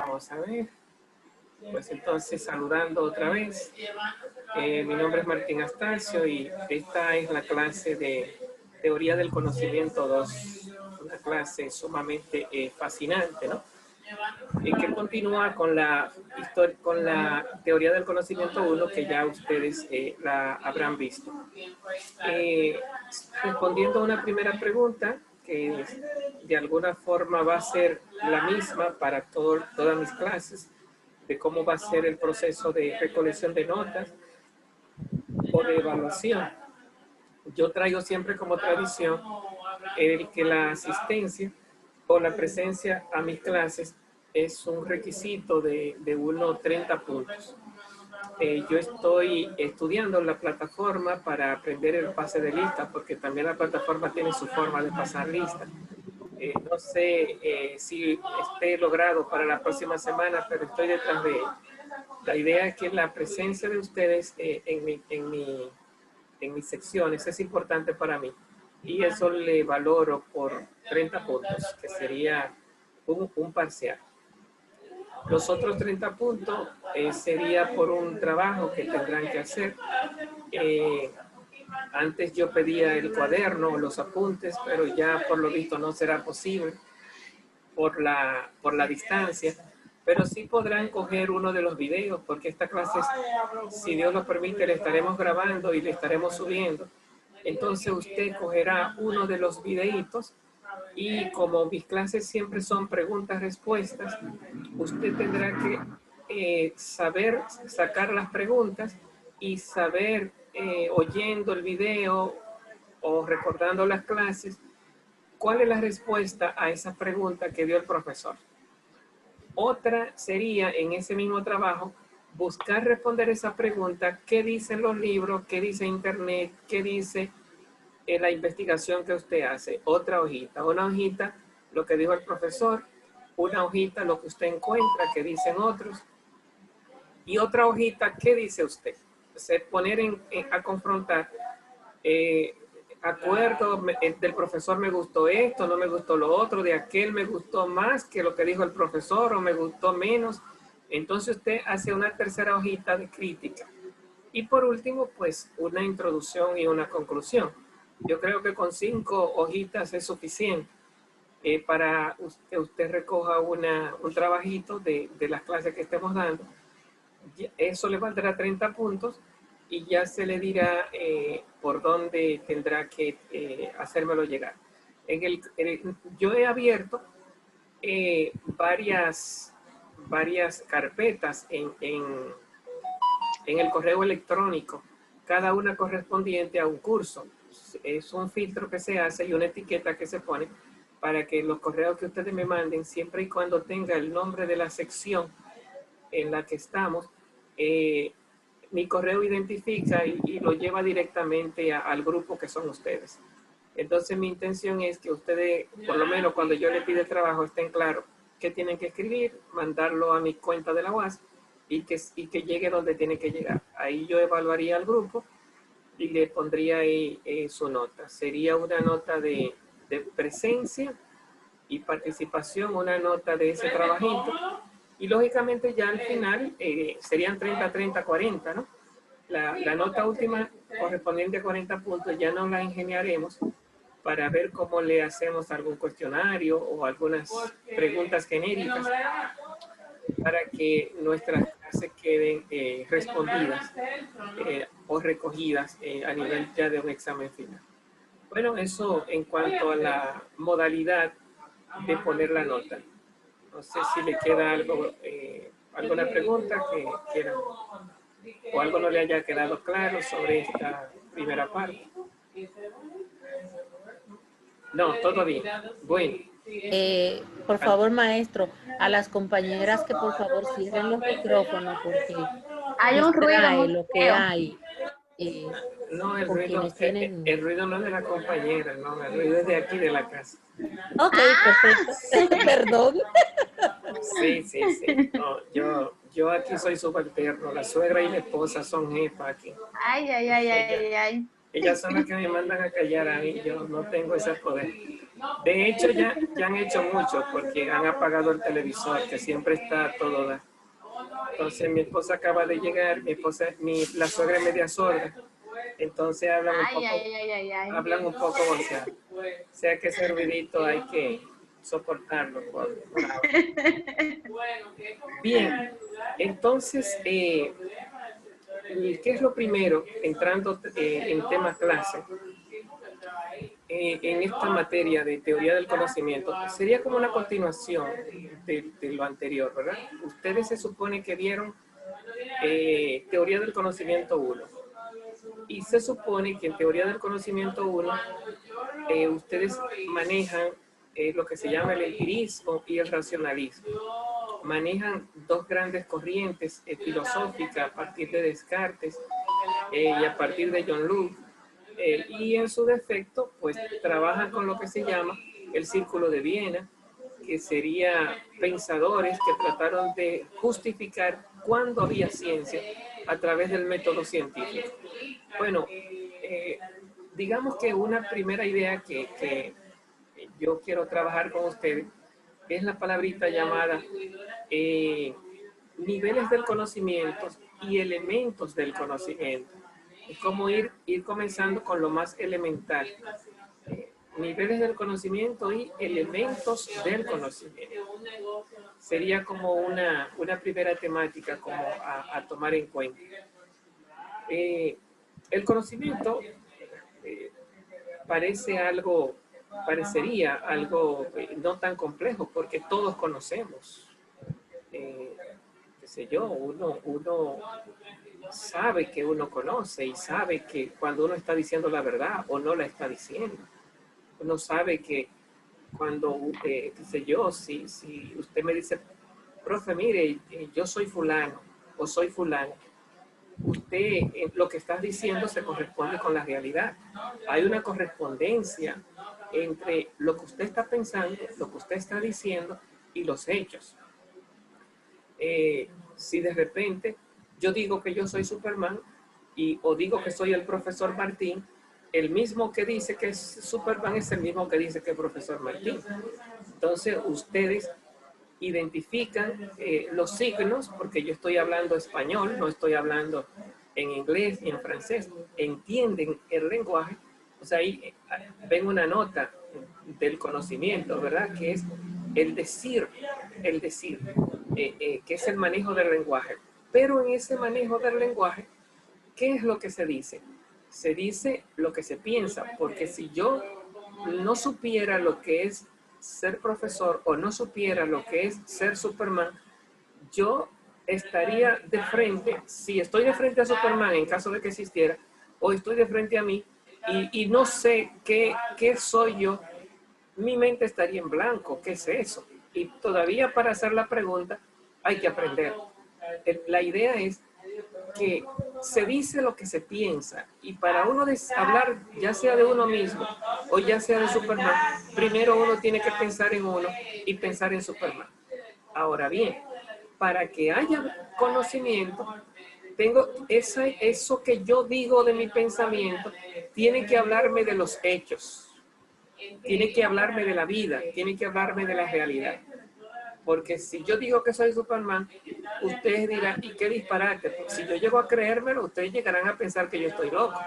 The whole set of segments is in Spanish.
Vamos a ver. Pues entonces, saludando otra vez. Mi nombre es Martín Astacio y esta es la clase de Teoría del Conocimiento 2. Una clase sumamente fascinante, ¿no? Que continúa con la Teoría del Conocimiento 1, que ya ustedes la habrán visto. Respondiendo a una primera pregunta, que de alguna forma va a ser la misma para todas mis clases, de cómo va a ser el proceso de recolección de notas o de evaluación. Yo traigo siempre como tradición el que la asistencia o la presencia a mis clases es un requisito de unos 30 puntos. Yo estoy estudiando la plataforma para aprender el pase de lista, porque también la plataforma tiene su forma de pasar lista. No sé si esté logrado para la próxima semana, pero estoy detrás de ello. La idea es que la presencia de ustedes en mis secciones es importante para mí. Y eso le valoro por 30 puntos, que sería un parcial. Los otros 30 puntos sería por un trabajo que tendrán que hacer. Antes yo pedía el cuaderno, los apuntes, pero ya por lo visto no será posible por la distancia. Pero sí podrán coger uno de los videos, porque esta clase, si Dios lo permite, le estaremos grabando y le estaremos subiendo. Entonces usted cogerá uno de los videitos y como mis clases siempre son preguntas-respuestas, usted tendrá que saber sacar las preguntas y saber, oyendo el video o recordando las clases, cuál es la respuesta a esa pregunta que dio el profesor. Otra sería, en ese mismo trabajo, buscar responder esa pregunta: ¿qué dicen los libros? ¿Qué dice Internet? ¿Qué dice la investigación que usted hace? Otra hojita. Una hojita, lo que dijo el profesor. Una hojita, lo que usted encuentra, que dicen otros. Y otra hojita, ¿qué dice usted? Entonces, poner a confrontar. Acuerdo, del profesor me gustó esto, no me gustó lo otro, de aquel me gustó más que lo que dijo el profesor o me gustó menos. Entonces usted hace una tercera hojita de crítica. Y por último, pues una introducción y una conclusión. Yo creo que con 5 hojitas es suficiente para que usted recoja un trabajito de las clases que estemos dando. Eso le valdrá 30 puntos. Y ya se le dirá por dónde tendrá que hacérmelo llegar. Yo he abierto varias carpetas en el correo electrónico, cada una correspondiente a un curso. Es un filtro que se hace y una etiqueta que se pone para que los correos que ustedes me manden, siempre y cuando tenga el nombre de la sección en la que estamos, mi correo identifica y lo lleva directamente al grupo que son ustedes. Entonces mi intención es que ustedes, por lo menos cuando yo les pida el trabajo, estén claros qué tienen que escribir, mandarlo a mi cuenta de la UAS y que llegue donde tiene que llegar. Ahí yo evaluaría al grupo y le pondría ahí su nota. Sería una nota de presencia y participación, una nota de ese trabajito. Y lógicamente ya al final serían 30, 30, 40, ¿no? La nota última correspondiente a 40 puntos ya nos la ingeniaremos para ver cómo le hacemos algún cuestionario o algunas preguntas genéricas para que nuestras clases queden respondidas o recogidas a nivel ya de un examen final. Bueno, eso en cuanto a la modalidad de poner la nota. No sé si le queda algo, alguna pregunta que quieran o algo no le haya quedado claro sobre esta primera parte. No, todo bien. Bueno. Por favor, maestro, a las compañeras que por favor cierren los micrófonos porque hay un ruido muy lo que hay. No, el ruido no es de la compañera, no, el ruido es de aquí, de la casa. Ok, perfecto. Perdón. Sí. No, yo aquí soy subalterno, la suegra y la esposa son jefas aquí. Ay. Ellas son las que me mandan a callar a mí, yo no tengo ese poder. De hecho, ya han hecho mucho porque han apagado el televisor, que siempre está a todo dar. Entonces, mi esposa acaba de llegar, la suegra es media sorda, entonces Ay, ay, ay, ay, ay. hablan un poco voceado. O sea que ese ruidito hay que soportarlo por ahora. Bien, entonces, ¿qué es lo primero, entrando en tema clase? En esta materia de teoría del conocimiento, sería como una continuación de lo anterior, ¿verdad? Ustedes se supone que vieron teoría del conocimiento 1. Y se supone que en teoría del conocimiento 1, ustedes manejan lo que se llama el empirismo y el racionalismo. Manejan dos grandes corrientes filosóficas a partir de Descartes y a partir de John Locke. Y en su defecto, pues trabajan con lo que se llama el Círculo de Viena, que sería pensadores que trataron de justificar cuándo había ciencia a través del método científico. Bueno, digamos que una primera idea que yo quiero trabajar con ustedes es la palabrita llamada niveles del conocimiento y elementos del conocimiento. Es como ir comenzando con lo más elemental. Niveles del conocimiento y elementos del conocimiento. Sería como una primera temática como a tomar en cuenta. El conocimiento parecería algo no tan complejo porque todos conocemos. Qué sé yo, uno sabe que uno conoce y sabe que cuando uno está diciendo la verdad o no la está diciendo. Uno sabe que cuando, qué sé yo, si usted me dice, profe, mire, yo soy fulano o soy fulano, usted lo que está diciendo se corresponde con la realidad. Hay una correspondencia entre lo que usted está pensando, lo que usted está diciendo y los hechos. Si de repente yo digo que yo soy Superman o digo que soy el profesor Martín, el mismo que dice que es Superman es el mismo que dice que es profesor Martín. Entonces ustedes identifican los signos, porque yo estoy hablando español, no estoy hablando en inglés ni en francés, entienden el lenguaje, o sea, ahí ven una nota del conocimiento, ¿verdad? Que es el decir, que es el manejo del lenguaje. Pero en ese manejo del lenguaje, ¿qué es lo que se dice? Se dice lo que se piensa, porque si yo no supiera lo que es ser profesor o no supiera lo que es ser Superman, yo estaría de frente, si estoy de frente a Superman en caso de que existiera, o estoy de frente a mí y no sé qué soy yo, mi mente estaría en blanco. ¿Qué es eso? Y todavía para hacer la pregunta hay que aprender. La idea es que se dice lo que se piensa, y para uno hablar ya sea de uno mismo o ya sea de Superman, primero uno tiene que pensar en uno y pensar en Superman. Ahora bien, para que haya conocimiento, tengo eso que yo digo de mi pensamiento, tiene que hablarme de los hechos, tiene que hablarme de la vida, tiene que hablarme de la realidad. Porque si yo digo que soy Superman, ustedes dirán, ¿y qué disparate? Porque si yo llego a creérmelo, ustedes llegarán a pensar que yo estoy loco.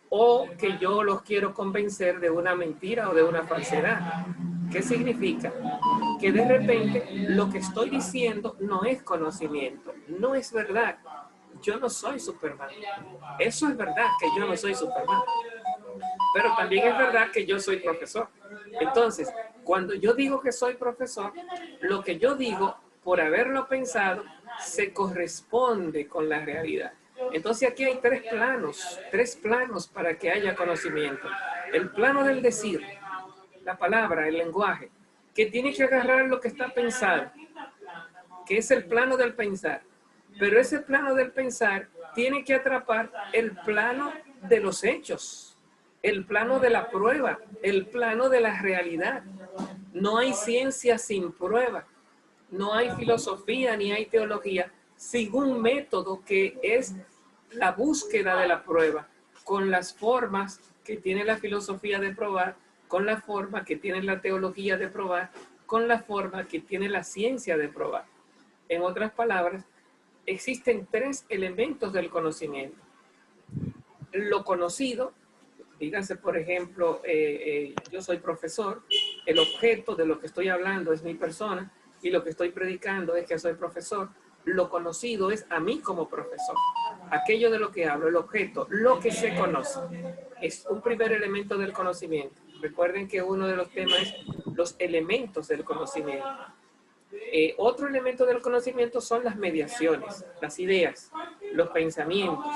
O que yo los quiero convencer de una mentira o de una falsedad. ¿Qué significa? Que de repente lo que estoy diciendo no es conocimiento, no es verdad. Yo no soy Superman. Eso es verdad, que yo no soy Superman. Pero también es verdad que yo soy profesor. Entonces, cuando yo digo que soy profesor, lo que yo digo, por haberlo pensado, se corresponde con la realidad. Entonces aquí hay tres planos para que haya conocimiento. El plano del decir, la palabra, el lenguaje, que tiene que agarrar lo que está pensado, que es el plano del pensar. Pero ese plano del pensar tiene que atrapar el plano de los hechos, el plano de la prueba, el plano de la realidad. No hay ciencia sin prueba, no hay filosofía ni hay teología sin un método que es la búsqueda de la prueba. con las formas que tiene la filosofía de probar, con la forma que tiene la teología de probar, con la forma que tiene la ciencia de probar. En otras palabras, existen tres elementos del conocimiento. Lo conocido, dígase por ejemplo, yo soy profesor, el objeto de lo que estoy hablando es mi persona y lo que estoy predicando es que soy profesor. Lo conocido es a mí como profesor. Aquello de lo que hablo, el objeto, lo que se conoce, es un primer elemento del conocimiento. Recuerden que uno de los temas es los elementos del conocimiento. Otro elemento del conocimiento son las mediaciones, las ideas, los pensamientos,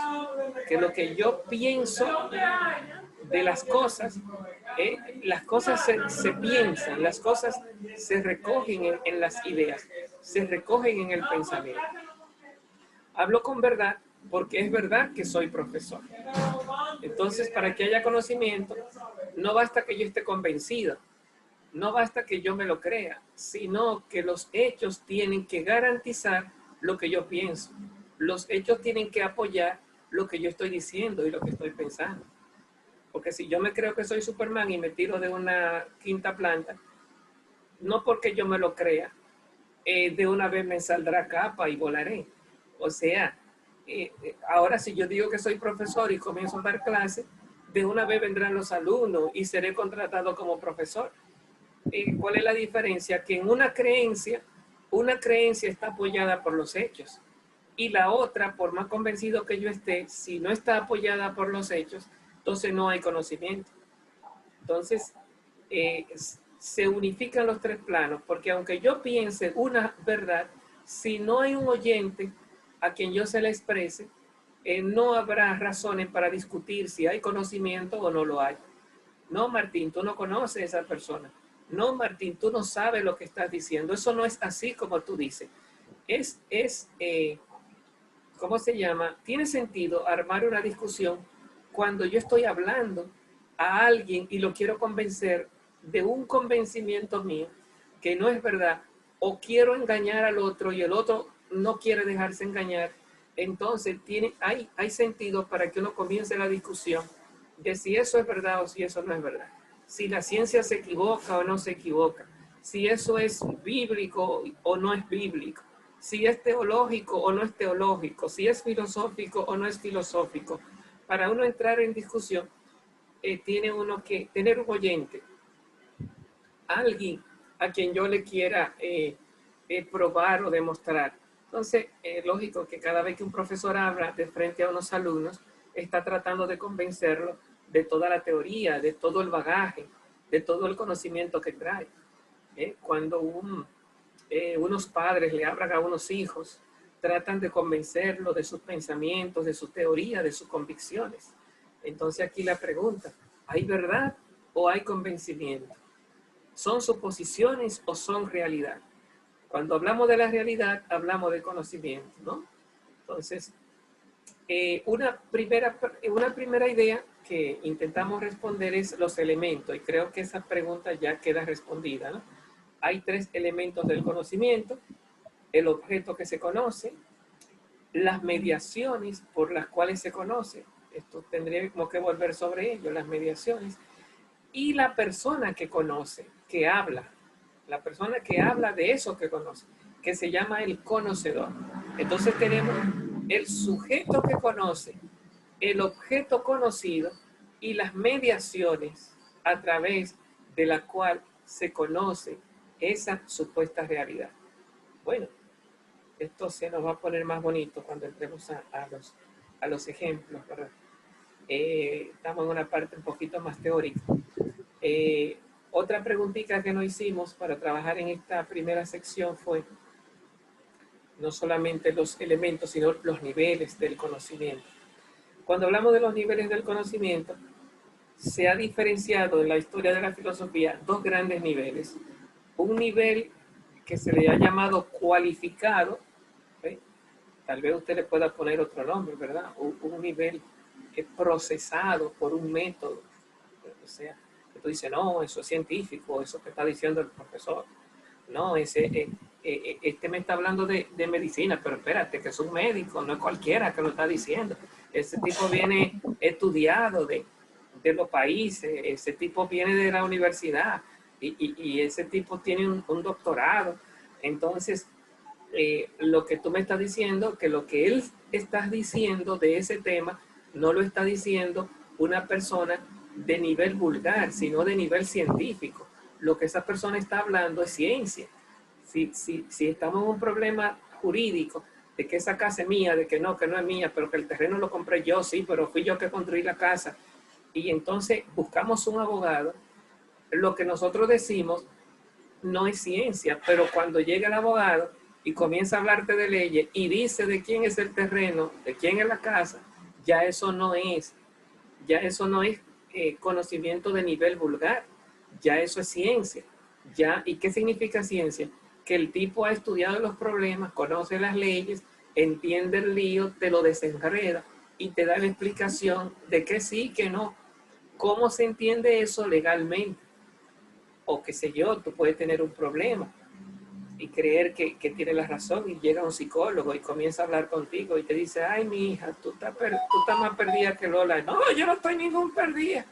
que lo que yo pienso de las cosas se piensan, las cosas se recogen en las ideas, se recogen en el pensamiento. Hablo con verdad porque es verdad que soy profesor. Entonces, para que haya conocimiento, no basta que yo esté convencido, no basta que yo me lo crea, sino que los hechos tienen que garantizar lo que yo pienso. Los hechos tienen que apoyar lo que yo estoy diciendo y lo que estoy pensando. Porque si yo me creo que soy Superman y me tiro de una quinta planta, no porque yo me lo crea, de una vez me saldrá capa y volaré. O sea, ahora si yo digo que soy profesor y comienzo a dar clases, de una vez vendrán los alumnos y seré contratado como profesor. ¿Cuál es la diferencia? Que en una creencia está apoyada por los hechos y la otra, por más convencido que yo esté, si no está apoyada por los hechos, entonces no hay conocimiento. Entonces, se unifican los tres planos, porque aunque yo piense una verdad, si no hay un oyente a quien yo se la exprese, no habrá razones para discutir si hay conocimiento o no lo hay. No, Martín, tú no conoces a esa persona. No, Martín, tú no sabes lo que estás diciendo. Eso no es así como tú dices. ¿Cómo se llama? Tiene sentido armar una discusión cuando yo estoy hablando a alguien y lo quiero convencer de un convencimiento mío que no es verdad, o quiero engañar al otro y el otro no quiere dejarse engañar. Entonces hay sentido para que uno comience la discusión de si eso es verdad o si eso no es verdad, si la ciencia se equivoca o no se equivoca, si eso es bíblico o no es bíblico, si es teológico o no es teológico, si es filosófico o no es filosófico. Para uno entrar en discusión, tiene uno que tener un oyente, alguien a quien yo le quiera probar o demostrar. Entonces, lógico que cada vez que un profesor habla de frente a unos alumnos, está tratando de convencerlo de toda la teoría, de todo el bagaje, de todo el conocimiento que trae. Cuando unos padres le hablan a unos hijos, tratan de convencerlo de sus pensamientos, de su teoría, de sus convicciones. Entonces aquí la pregunta, ¿hay verdad o hay convencimiento? ¿Son suposiciones o son realidad? Cuando hablamos de la realidad, hablamos de conocimiento, ¿no? Entonces, una primera idea que intentamos responder es los elementos, y creo que esa pregunta ya queda respondida, ¿no? Hay tres elementos del conocimiento: el objeto que se conoce, las mediaciones por las cuales se conoce, esto tendríamos que volver sobre ello, las mediaciones, y la persona que conoce, que habla, la persona que habla de eso que conoce, que se llama el conocedor. Entonces tenemos el sujeto que conoce, el objeto conocido y las mediaciones a través de la cual se conoce esa supuesta realidad. Bueno, esto se nos va a poner más bonito cuando entremos a los ejemplos, ¿verdad? Estamos en una parte un poquito más teórica. Otra preguntita que nos hicimos para trabajar en esta primera sección fue no solamente los elementos, sino los niveles del conocimiento. Cuando hablamos de los niveles del conocimiento, se ha diferenciado en la historia de la filosofía dos grandes niveles. Un nivel que se le ha llamado cualificado, ¿sí? Tal vez usted le pueda poner otro nombre, ¿verdad? Un nivel procesado por un método. O sea, que tú dices, no, eso es científico, eso que está diciendo el profesor. No, este me está hablando de medicina, pero espérate, que es un médico, no es cualquiera que lo está diciendo. ese tipo viene estudiado de los países, ese tipo viene de la universidad y ese tipo tiene un doctorado. Entonces, lo que tú me estás diciendo, que lo que él está diciendo de ese tema, no lo está diciendo una persona de nivel vulgar, sino de nivel científico. Lo que esa persona está hablando es ciencia. Si estamos en un problema jurídico, de que esa casa es mía, de que no es mía, pero que el terreno lo compré yo, sí, pero fui yo que construí la casa, y entonces buscamos un abogado, lo que nosotros decimos no es ciencia, pero cuando llega el abogado y comienza a hablarte de leyes y dice de quién es el terreno, de quién es la casa, ya eso no es conocimiento de nivel vulgar, ya eso es ciencia. Ya, ¿y qué significa ciencia? Que el tipo ha estudiado los problemas, conoce las leyes, entiende el lío, te lo desenreda y te da la explicación de que sí, que no. ¿Cómo se entiende eso legalmente? O qué sé yo, tú puedes tener un problema y creer que tiene la razón y llega un psicólogo y comienza a hablar contigo y te dice, ay, mi hija, tú estás más perdida que Lola. No, yo no estoy ningún perdida.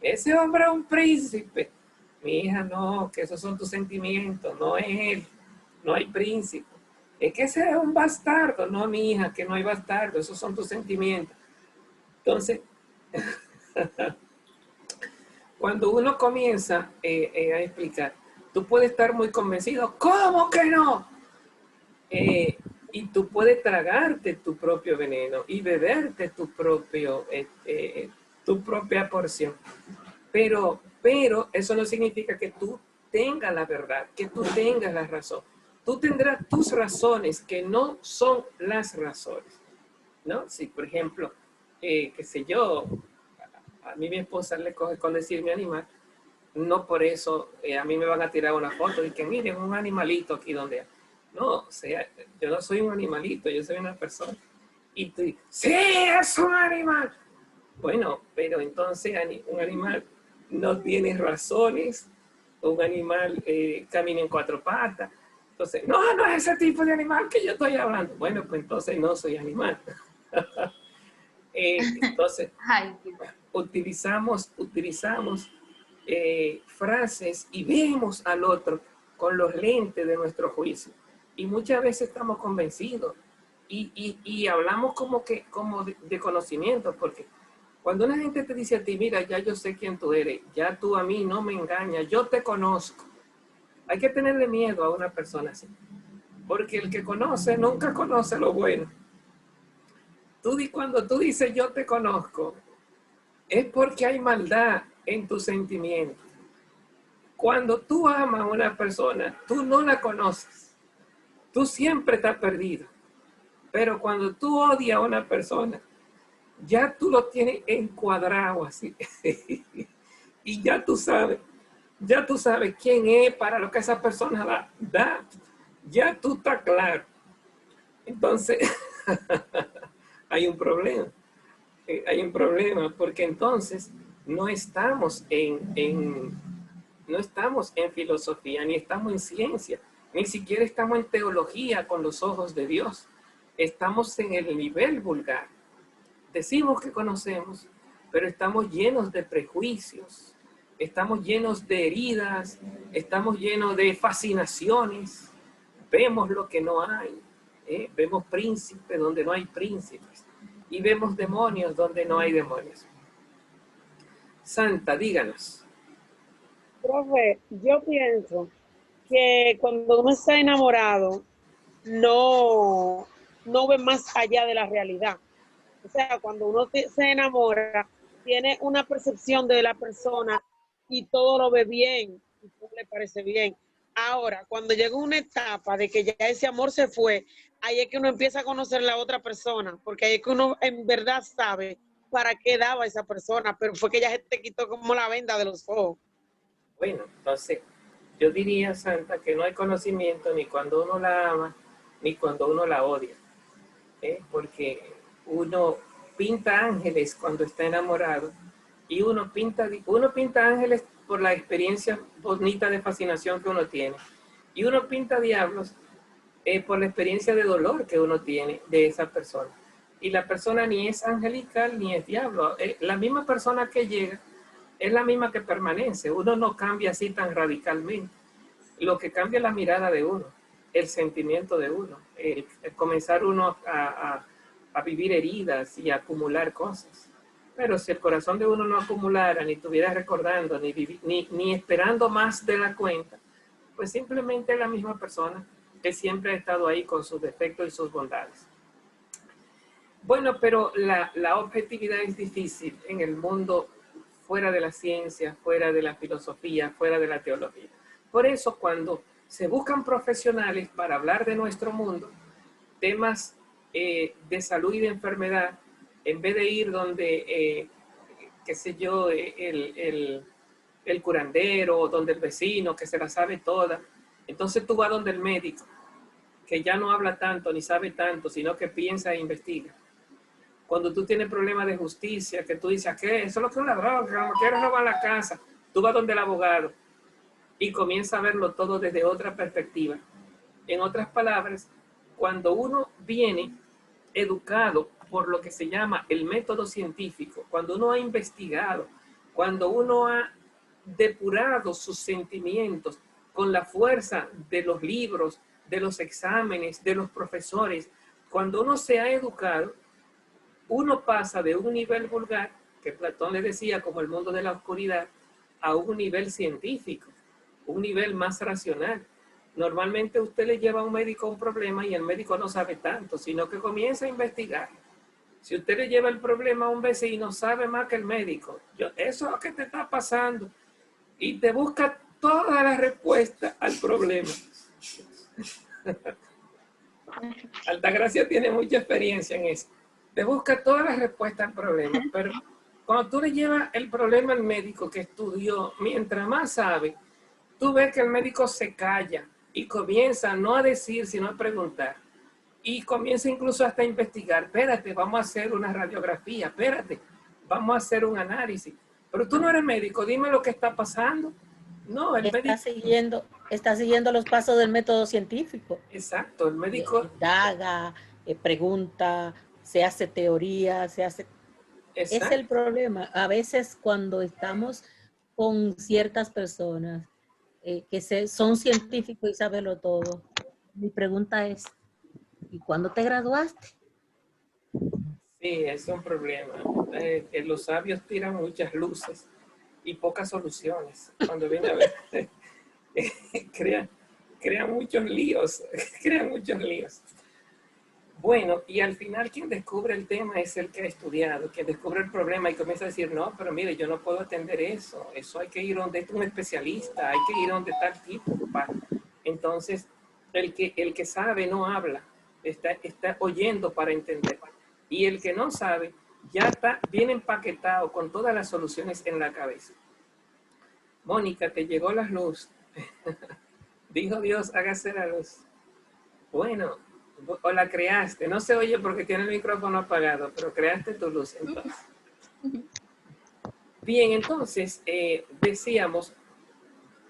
Ese hombre es un príncipe. Mi hija, no, que esos son tus sentimientos, no es él. No hay príncipe. Es que ese es un bastardo. No, mi hija, que no hay bastardo, esos son tus sentimientos. Entonces, cuando uno comienza a explicar, tú puedes estar muy convencido, ¿cómo que no? Y tú puedes tragarte tu propio veneno y beberte tu propia porción. Pero eso no significa que tú tengas la verdad, que tú tengas la razón. Tú tendrás tus razones que no son las razones, ¿no? Si, por ejemplo, qué sé yo, a mí mi esposa le coge con decir mi animal, no por eso a mí me van a tirar una foto y que miren un animalito aquí donde... No, o sea, yo no soy un animalito, yo soy una persona. Y tú dices, sí, es un animal. Bueno, pero entonces un animal no tiene razones, un animal camina en cuatro patas. Entonces, no es ese tipo de animal que yo estoy hablando. Bueno, pues entonces no soy animal. Entonces, utilizamos frases y vemos al otro con los lentes de nuestro juicio. Y muchas veces estamos convencidos y hablamos como de conocimiento, porque cuando una gente te dice a ti, mira, ya yo sé quién tú eres, ya tú a mí no me engañas, yo te conozco. Hay que tenerle miedo a una persona así, porque el que conoce nunca conoce lo bueno. Cuando tú dices yo te conozco, es porque hay maldad en tus sentimientos. Cuando tú amas a una persona, tú no la conoces. Tú siempre estás perdido. Pero cuando tú odias a una persona, ya tú lo tienes encuadrado así. Y ya tú sabes quién es para lo que esa persona da. Ya tú estás claro. Entonces, hay un problema. Hay un problema porque entonces no estamos no estamos en filosofía, ni estamos en ciencia, ni siquiera estamos en teología con los ojos de Dios. Estamos en el nivel vulgar. Decimos que conocemos, pero estamos llenos de prejuicios, estamos llenos de heridas, estamos llenos de fascinaciones, vemos lo que no hay, vemos príncipes donde no hay príncipes y vemos demonios donde no hay demonios. Santa, díganos. Profe, yo pienso que cuando uno está enamorado, no ve más allá de la realidad. O sea, cuando uno se enamora, tiene una percepción de la persona y todo lo ve bien, y todo le parece bien. Ahora, cuando llega una etapa de que ya ese amor se fue, ahí es que uno empieza a conocer a la otra persona, porque ahí es que uno en verdad sabe para qué daba esa persona, pero fue que ya se te quitó como la venda de los ojos. Bueno, entonces, yo diría, Santa, que no hay conocimiento ni cuando uno la ama, ni cuando uno la odia. Porque uno pinta ángeles cuando está enamorado y uno pinta ángeles por la experiencia bonita de fascinación que uno tiene. Y uno pinta diablos por la experiencia de dolor que uno tiene de esa persona. y la persona ni es angelical ni es diablo. La misma persona que llega es la misma que permanece. Uno no cambia así tan radicalmente. Lo que cambia es la mirada de uno, el sentimiento de uno, el comenzar uno a vivir heridas y a acumular cosas. Pero si el corazón de uno no acumulara, ni estuviera recordando, ni esperando más de la cuenta, pues simplemente es la misma persona que siempre ha estado ahí con sus defectos y sus bondades. Bueno, pero la objetividad es difícil en el mundo fuera de la ciencia, fuera de la filosofía, fuera de la teología. Por eso, cuando se buscan profesionales para hablar de nuestro mundo, temas de salud y de enfermedad, en vez de ir donde, qué sé yo, el curandero, donde el vecino, que se la sabe toda, entonces tú vas donde el médico, que ya no habla tanto ni sabe tanto, sino que piensa e investiga. Cuando tú tienes problemas de justicia, que tú dices, ¿qué? Eso es lo que es una droga, que no quieres robar la casa, tú vas donde el abogado y comienza a verlo todo desde otra perspectiva. En otras palabras, cuando uno viene educado por lo que se llama el método científico, cuando uno ha investigado, cuando uno ha depurado sus sentimientos con la fuerza de los libros, de los exámenes, de los profesores, cuando uno se ha educado, uno pasa de un nivel vulgar, que Platón le decía como el mundo de la oscuridad, a un nivel científico, un nivel más racional. Normalmente usted le lleva a un médico un problema y el médico no sabe tanto, sino que comienza a investigar. Si usted le lleva el problema a un vecino, sabe más que el médico. Eso es lo que te está pasando. Y te busca toda la respuesta al problema. Altagracia tiene mucha experiencia en eso. Te busca todas las respuestas al problema, pero cuando tú le llevas el problema al médico que estudió, mientras más sabe, tú ves que el médico se calla y comienza no a decir, sino a preguntar. Y comienza incluso hasta a investigar. Espérate, vamos a hacer una radiografía. Espérate, vamos a hacer un análisis. Pero tú no eres médico, dime lo que está pasando. No, el médico... Está siguiendo los pasos del método científico. Exacto, el médico... Indaga, pregunta, se hace teoría, se hace... Exacto. Es el problema. A veces cuando estamos con ciertas personas que son científicos y sabenlo todo, mi pregunta es, ¿y cuándo te graduaste? Sí, es un problema. Los sabios tiran muchas luces y pocas soluciones. Cuando viene a ver, crean muchos líos, crean muchos líos. Bueno, y al final quien descubre el tema es el que ha estudiado, quien descubre el problema y comienza a decir, no, pero mire, yo no puedo atender eso hay que ir donde un especialista, hay que ir donde tal tipo. Entonces, el que sabe no habla, está oyendo para entender. Y el que no sabe ya está bien empaquetado con todas las soluciones en la cabeza. Mónica, te llegó la luz. Dijo Dios, hágase la luz. Bueno, o la creaste. No se oye porque tiene el micrófono apagado, pero creaste tu luz entonces. Bien, entonces decíamos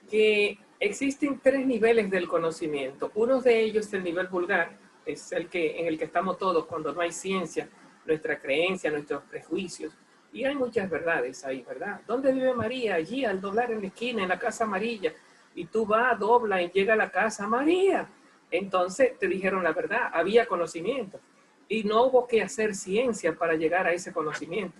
que existen 3 niveles del conocimiento. Uno de ellos es el nivel vulgar, es el en el que estamos todos cuando no hay ciencia, nuestra creencia, nuestros prejuicios. Y hay muchas verdades ahí, ¿verdad? ¿Dónde vive María? Allí, al doblar en la esquina, en la casa amarilla. Y tú vas, dobla y llega a la casa María. Entonces te dijeron la verdad, había conocimiento. Y no hubo que hacer ciencia para llegar a ese conocimiento.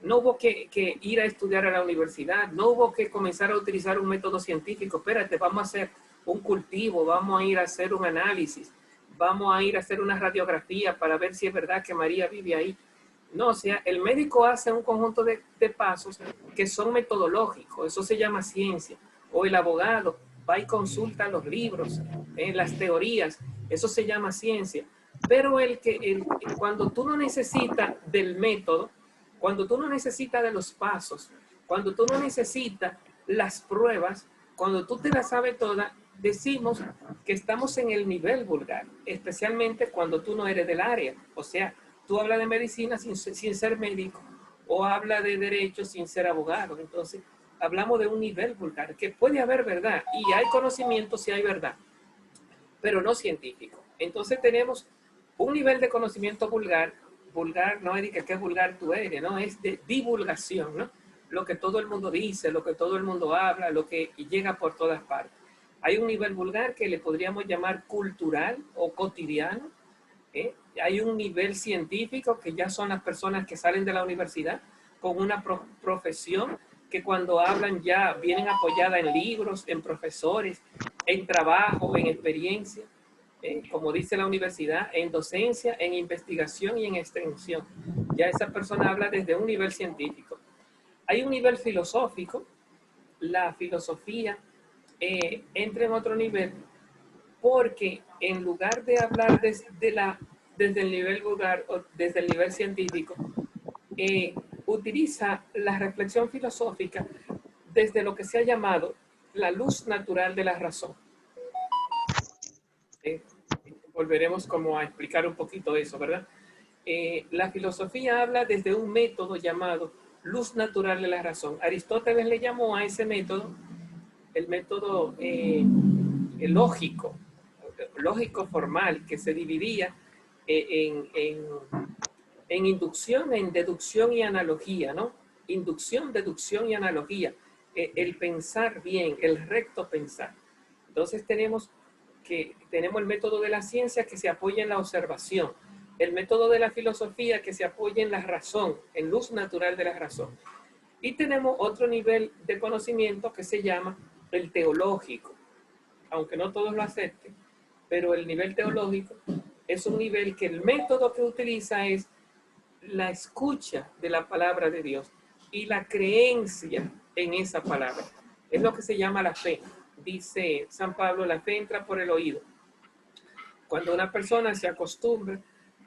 No hubo que ir a estudiar a la universidad, no hubo que comenzar a utilizar un método científico. Espérate, vamos a hacer un cultivo, vamos a ir a hacer un análisis, vamos a ir a hacer una radiografía para ver si es verdad que María vive ahí. No, o sea, el médico hace un conjunto de pasos que son metodológicos, eso se llama ciencia. O el abogado va y consulta los libros, las teorías, eso se llama ciencia. Pero cuando tú no necesitas del método, cuando tú no necesitas de los pasos, cuando tú no necesitas las pruebas, cuando tú te las sabes todas, decimos que estamos en el nivel vulgar, especialmente cuando tú no eres del área. O sea, tú hablas de medicina sin ser médico o hablas de derecho sin ser abogado. Entonces, hablamos de un nivel vulgar, que puede haber verdad y hay conocimiento si hay verdad, pero no científico. Entonces tenemos un nivel de conocimiento vulgar vulgar no es de que qué vulgar tú eres, ¿no? Es de divulgación, ¿no? Lo que todo el mundo dice, lo que todo el mundo habla, lo que llega por todas partes. Hay un nivel vulgar que le podríamos llamar cultural o cotidiano. Hay un nivel científico que ya son las personas que salen de la universidad con una profesión que cuando hablan ya vienen apoyadas en libros, en profesores, en trabajo, en experiencia, como dice la universidad, en docencia, en investigación y en extensión. Ya esa persona habla desde un nivel científico. Hay un nivel filosófico. La filosofía entra en otro nivel porque en lugar de hablar desde el nivel vulgar o desde el nivel científico, utiliza la reflexión filosófica desde lo que se ha llamado la luz natural de la razón. Volveremos como a explicar un poquito eso, ¿verdad? La filosofía habla desde un método llamado luz natural de la razón. Aristóteles le llamó a ese método el método lógico formal, que se dividía en inducción, en deducción y analogía, ¿no? Inducción, deducción y analogía. El pensar bien, el recto pensar. Entonces tenemos el método de la ciencia que se apoya en la observación, el método de la filosofía que se apoya en la razón, en luz natural de la razón. Y tenemos otro nivel de conocimiento que se llama el teológico, aunque no todos lo acepten, pero el nivel teológico es un nivel que el método que utiliza es la escucha de la palabra de Dios y la creencia en esa palabra. Es lo que se llama la fe. Dice San Pablo, la fe entra por el oído. Cuando una persona se acostumbra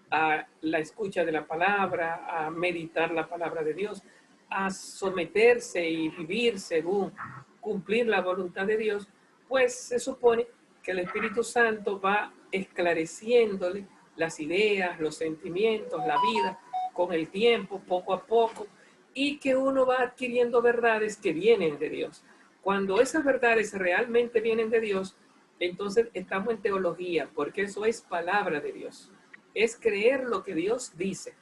a la escucha de la palabra, a meditar la palabra de Dios, a someterse y vivir según cumplir la voluntad de Dios, pues se supone que el Espíritu Santo va esclareciéndole las ideas, los sentimientos, la vida, con el tiempo, poco a poco, y que uno va adquiriendo verdades que vienen de Dios. Cuando esas verdades realmente vienen de Dios, entonces estamos en teología, porque eso es palabra de Dios. Es creer lo que Dios dice.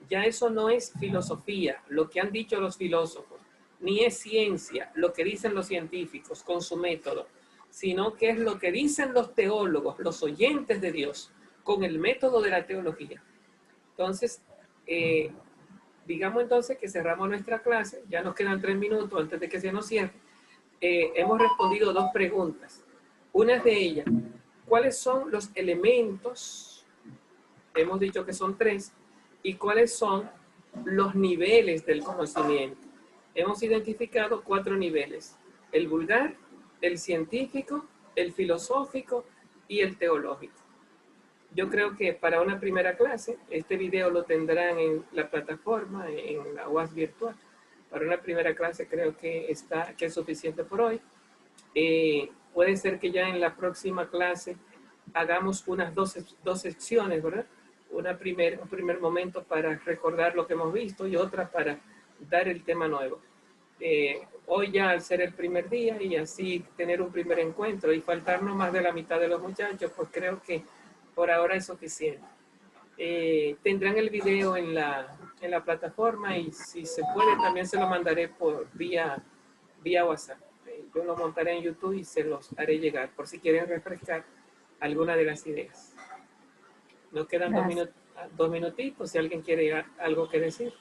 Ya eso no es filosofía, lo que han dicho los filósofos, ni es ciencia, lo que dicen los científicos con su método, sino que es lo que dicen los teólogos, los oyentes de Dios, con el método de la teología. Entonces, digamos entonces que cerramos nuestra clase, ya nos quedan 3 minutos antes de que se nos cierre. Hemos respondido 2 preguntas. Una de ellas, ¿cuáles son los elementos? Hemos dicho que son 3. ¿Y cuáles son los niveles del conocimiento? Hemos identificado 4 niveles: el vulgar, el científico, el filosófico y el teológico. Yo creo que para una primera clase, este video lo tendrán en la plataforma, en la UAS virtual. Para una primera clase creo que es suficiente por hoy. Puede ser que ya en la próxima clase hagamos unas dos secciones, ¿verdad? Un primer momento para recordar lo que hemos visto y otra para dar el tema nuevo. Hoy ya al ser el primer día y así tener un primer encuentro y faltarnos más de la mitad de los muchachos, pues creo que por ahora es suficiente. Tendrán el video en la plataforma y si se puede también se lo mandaré por vía WhatsApp. Yo lo montaré en YouTube y se los haré llegar por si quieren refrescar alguna de las ideas. Nos quedan 2 minutitos si alguien quiere algo que decir.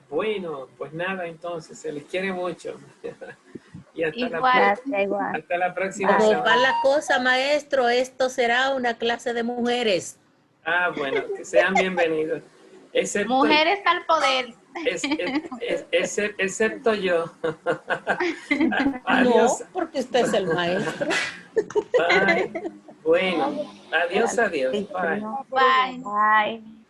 Bueno, pues nada, entonces, se les quiere mucho. Y hasta la próxima semana. Va la cosa, maestro, esto será una clase de mujeres. Ah, bueno, que sean bienvenidos. Mujeres al poder. Excepto yo. Adiós. No, porque usted es el maestro. Bye. Bueno, adiós. Bye. Bye.